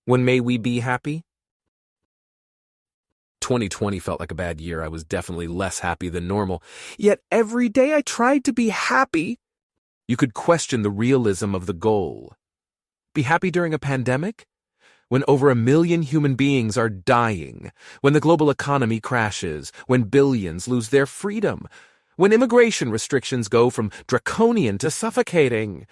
When may we be happy? 2020 felt like a bad year. I was definitely less happy than normal. Yet every day I tried to be happy. You could question the realism of the goal. Be happy during a pandemic? When over 1 million human beings are dying, when the global economy crashes, when billions lose their freedom, when immigration restrictions go from draconian to suffocating,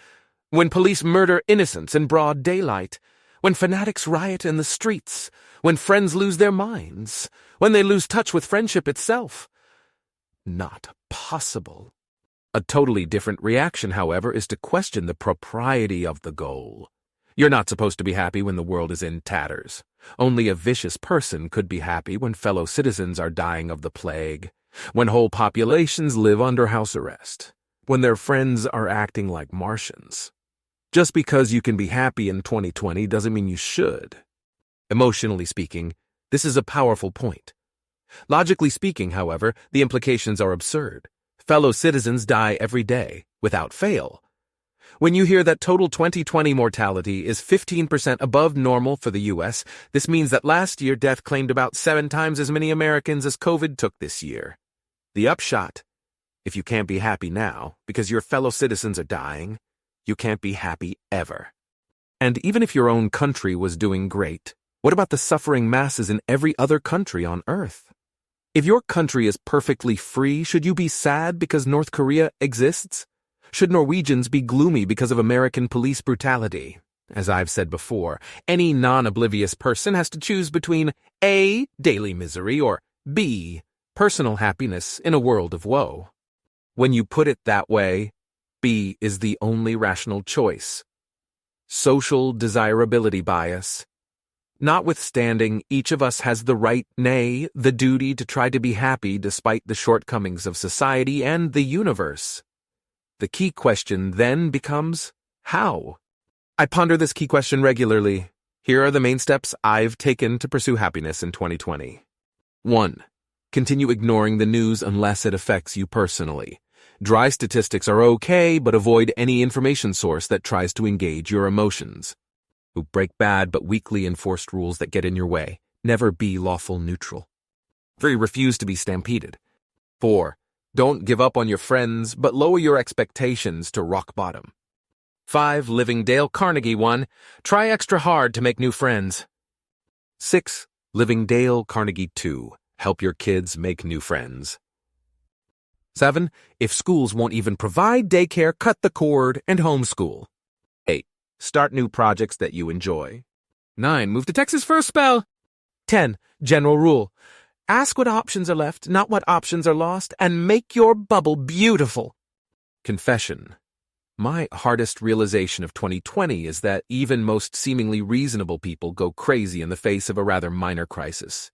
when police murder innocents in broad daylight, when fanatics riot in the streets, when friends lose their minds, when they lose touch with friendship itself. Not possible. A totally different reaction, however, is to question the propriety of the goal. You're not supposed to be happy when the world is in tatters. Only a vicious person could be happy when fellow citizens are dying of the plague, when whole populations live under house arrest, when their friends are acting like Martians. Just because you can be happy in 2020 doesn't mean you should. Emotionally speaking, this is a powerful point. Logically speaking, however, the implications are absurd. Fellow citizens die every day, without fail. When you hear that total 2020 mortality is 15% above normal for the U.S., this means that last year death claimed about 7 times as many Americans as COVID took this year. The upshot: if you can't be happy now because your fellow citizens are dying, you can't be happy ever. And even if your own country was doing great, what about the suffering masses in every other country on Earth? If your country is perfectly free, should you be sad because North Korea exists? Should Norwegians be gloomy because of American police brutality? As I've said before, any non-oblivious person has to choose between A, daily misery, or B, personal happiness in a world of woe. When you put it that way, B is the only rational choice. Social desirability bias. Notwithstanding, each of us has the right, nay, the duty to try to be happy despite the shortcomings of society and the universe. The key question then becomes, how? I ponder this key question regularly. Here are the main steps I've taken to pursue happiness in 2020. 1. Continue ignoring the news unless it affects you personally. Dry statistics are okay, but avoid any information source that tries to engage your emotions. Break bad but weakly enforced rules that get in your way. Never be lawful neutral. 3. Refuse to be stampeded. 4. Don't give up on your friends, but lower your expectations to rock bottom. 5. Living Dale Carnegie 1. Try extra hard to make new friends. 6. Living Dale Carnegie 2. Help your kids make new friends. 7. If schools won't even provide daycare, cut the cord and homeschool. 8. Start new projects that you enjoy. 9. Move to Texas for a spell. 10. General rule: ask what options are left, not what options are lost, and make your bubble beautiful. Confession: my hardest realization of 2020 is that even most seemingly reasonable people go crazy in the face of a rather minor crisis.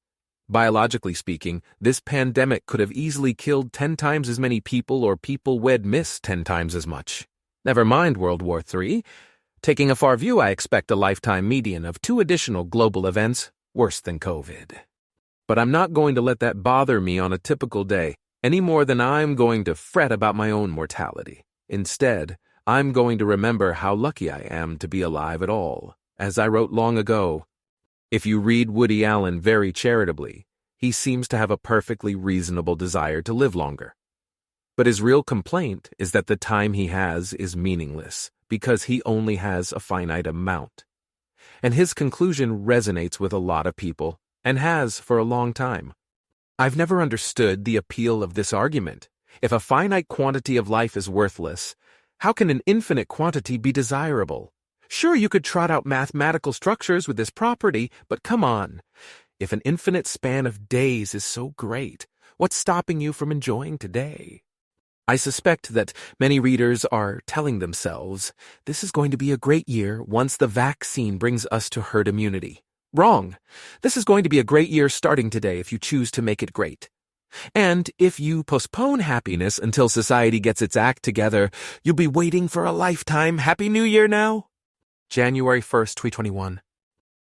Biologically speaking, this pandemic could have easily killed 10 times as many people, or people would miss 10 times as much. Never mind World War III. Taking a far view, I expect a lifetime median of 2 additional global events worse than COVID. But I'm not going to let that bother me on a typical day, any more than I'm going to fret about my own mortality. Instead, I'm going to remember how lucky I am to be alive at all. As I wrote long ago, if you read Woody Allen very charitably, he seems to have a perfectly reasonable desire to live longer. But his real complaint is that the time he has is meaningless, because he only has a finite amount. And his conclusion resonates with a lot of people, and has for a long time. I've never understood the appeal of this argument. If a finite quantity of life is worthless, how can an infinite quantity be desirable? Sure, you could trot out mathematical structures with this property, but come on. If an infinite span of days is so great, what's stopping you from enjoying today? I suspect that many readers are telling themselves, this is going to be a great year once the vaccine brings us to herd immunity. Wrong. This is going to be a great year starting today if you choose to make it great. And if you postpone happiness until society gets its act together, you'll be waiting for a lifetime. Happy New Year now. January 1st, 2021.